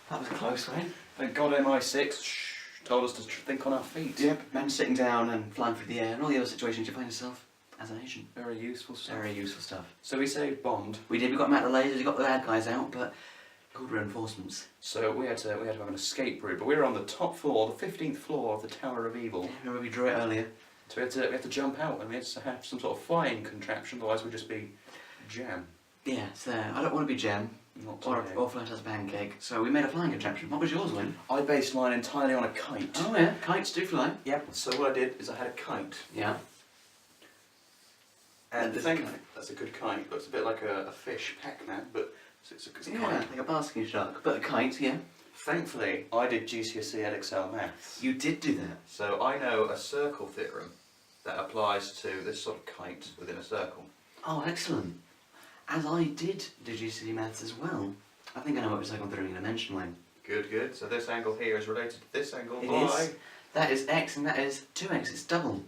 That was close, Wayne. Thank God MI6 told us to think on our feet. Yep, men sitting down and flying through the air and all the other situations you find yourself as an agent. Very useful stuff. Very useful stuff. So we saved Bond. We did, we got him out of the lasers, we got the bad guys out, but good reinforcements. So we had to have an escape route, but we were on the top floor, the 15th floor of the Tower of Evil. Yeah, remember we drew it earlier? So we had to jump out and we had to have some sort of flying contraption, otherwise we'd just be jam. Yeah, it's there. I don't want to be jam. Not Or today. flat as a pancake. So we made a flying contraption. What was yours, Wayne? I based mine entirely on a kite. Oh yeah, kites do fly. Yep, so what I did is I had a kite. Yeah. And That's think a kite. that's a good kite. Looks a bit like a fish, Pac-Man, but it's a Yeah, kite. like a basking shark. But a kite, yeah. Thankfully, I did GCSE Edexcel Maths. You did do that. So I know a circle theorem that applies to this sort of kite within a circle. Oh, excellent. As I did do GCSE Maths as well. I think I know what circle theory you're going to mention, Wayne. Good, good. So this angle here is related to this angle It by... is. That is x and that is 2x. It's double.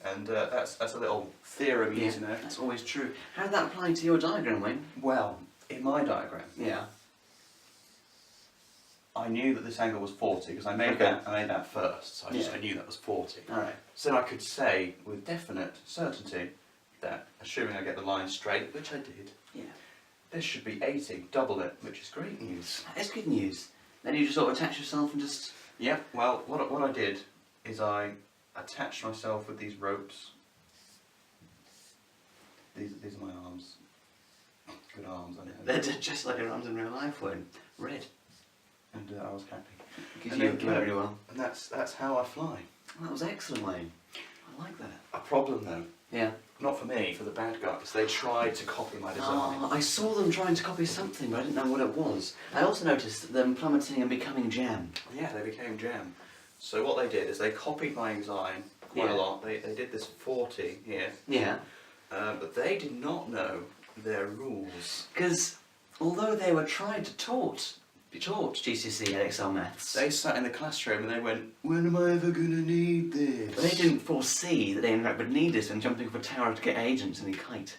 And that's a little theorem you Yeah, need to know. that's always true. How did that apply to your diagram, Wayne? Well, in my diagram, Yeah. I knew that this angle was 40 because I made that first. So Yeah. I knew that was 40. Alright. So I could say with definite certainty that, assuming I get the line straight, which I did, Yeah. this should be 80, double it, which is great news. That is good news. Then you just sort of attach yourself and just... Yep, well, what I did is I attached myself with these ropes. These are my arms. Good arms, I know. They're just like your arms in real life, Wayne. Red. And I was happy. Because And you then- do it really well. And that's how I fly. That was excellent, Wayne. I like that. A problem though, Yeah. not for me, for the bad guys. They tried to copy my design. Oh, I saw them trying to copy something, but I didn't know what it was. I also noticed them plummeting and becoming jam. Yeah, they became jam. So what they did is they copied my design quite Yeah. a lot. They did this 40 here, Yeah. but they did not know their rules. Because although they were trying to taught GCSE Edexcel Maths, They sat in the classroom and they went, when am I ever going to need this? they didn't foresee that they in fact would need this when jumping off a tower to get agents in a kite.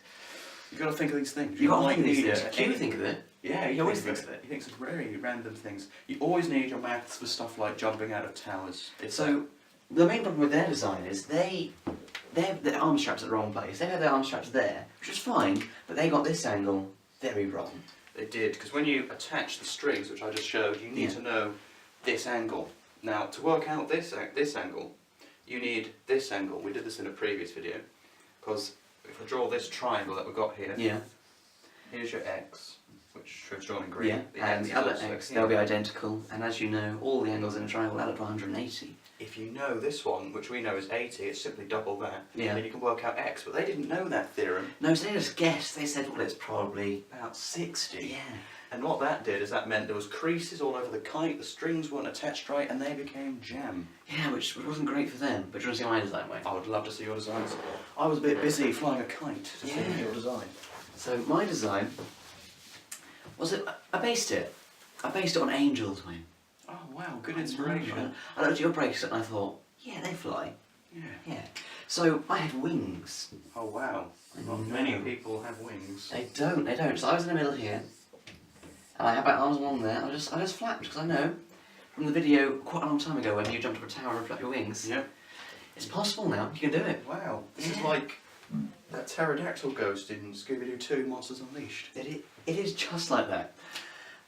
You've got to think of these things. You got to might think of these need things. it. You think of it. Yeah, He always think thinks of it. He thinks of very random things. You always need your maths for stuff like jumping out of towers. So the main problem with their design is they have their arm straps at the wrong place. They had their arm straps there, which was fine, but they got this angle very wrong. They did, because when you attach the strings, which I just showed, you need Yeah. to know this angle. Now, to work out this angle, you need this angle. We did this in a previous video, because if I draw this triangle that we've got here, Yeah. here's your x, which we've drawn in green. Yeah, The and x the is other also x, here. they'll be identical, and as you know, all the angles in a triangle add up to 180. If you know this one, which we know is 80, it's simply double that, Yeah. and then you can work out x, but they didn't know that theorem. No, so they just guessed. They said, well, it's probably... About 60. Yeah. And what that did is that meant there was creases all over the kite, the strings weren't attached right, and they became jam. Yeah, which wasn't great for them, but do you want to see my design, Wayne? I would love to see your designs. I was a bit busy flying a kite to see Yeah. your design. So my design was it? I based it on angels, Wayne. Oh wow, good inspiration. I looked at your bracelet and I thought, yeah, they fly. Yeah. Yeah. So I had wings. Oh wow. Not many people have wings. They don't. So I was in the middle here, and I had my arms along there. I just flapped because I know from the video quite a long time ago when you jumped up a tower and flapped your wings. Yep. It's possible now. You can do it. Wow. This is Yeah. like that pterodactyl ghost in Scooby-Doo 2 Monsters Unleashed. It is just like that.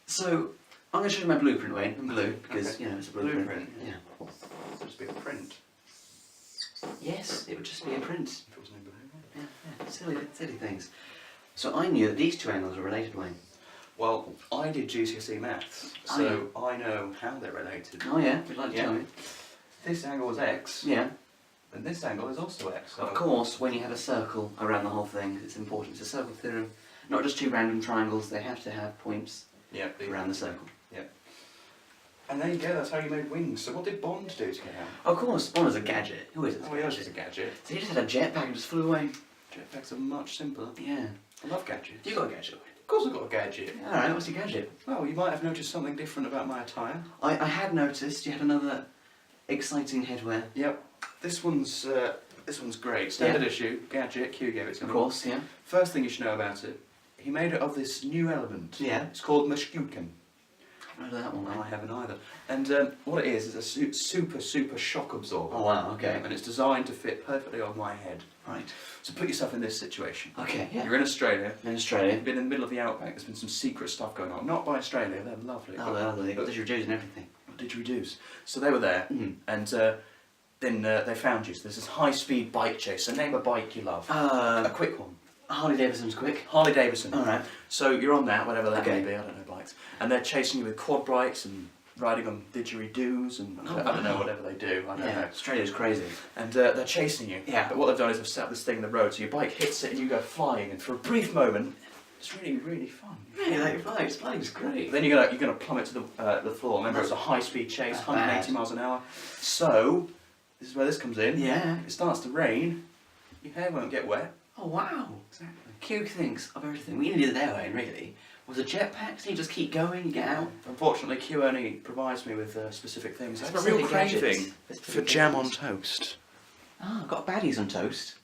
So I'm going to show you my blueprint, Wayne, in blue because Okay. you know it's a blueprint. Blueprint. Yeah. Must be a print. Yes, it would just be a print. If it was no blue. Yeah. Silly things. So I knew that these two angles were related, Wayne. Well, I did GCSE Maths, Oh, so I know how they're related. Oh yeah, would you like to Yeah. tell me? This angle is x, Yeah. and this angle is also x. So Of course, when you have a circle around the whole thing, it's important. It's a circle theorem. Not just two random triangles, they have to have points Yeah, around the circle. and there you go, that's how you made wings. So what did Bond do to get out? Of course, Bond is a gadget. Who is it? Oh, he was just a gadget. So he just had a jetpack and just flew away. Jetpacks are much simpler. Yeah. I love gadgets. You got a gadget, Of course I've got a gadget. Wayne? Alright, what's your gadget? Well, you might have noticed something different about my attire. I had noticed you had another exciting headwear. Yep. This one's great. Standard Yeah. issue, gadget, Q gave it to Of me. course, yeah. First thing you should know about it, he made it of this new element. Yeah. It's called Mashkuken. I've heard of that one, No, mate. I haven't either. And what it is a super shock absorber. Oh wow, okay. And it's designed to fit perfectly on my head. Right. So put yourself in this situation. Okay, yeah. You're in Australia. In Australia. You've been in the middle of the outback. There's been some secret stuff going on. Not by Australia. They're lovely. Oh, they've got didgeridoos and everything. Didgeridoos. So they were there, and then they found you. So there's this high-speed bike chase. So name a bike you love. A quick one. Harley Davidson's quick. Harley Davidson. Alright. So you're on that, whatever that Okay. may be. I don't know bikes. And they're chasing you with quad bikes and riding on didgeridoos and Oh, I don't know wow. whatever they do. I don't know. Australia's crazy. And they're chasing you. Yeah. But what they've done is they've set up this thing in the road, so your bike hits it and you go flying. And for a brief moment, it's really fun. Really, like flying. Flying's great. Then you're gonna plummet to the floor. Remember, it's a high-speed chase, That's 180 bad. miles an hour. So this is where this comes in. Yeah. If it starts to rain, your hair won't get wet. Oh wow. Exactly. Q thinks of everything. We needed the airway, really. Was a jetpack? So you just keep going, get out. Unfortunately, Q only provides me with specific things. I have a real Specific gadgets. craving Specific for jam on gadgets. toast. Ah, I've got baddies on toast.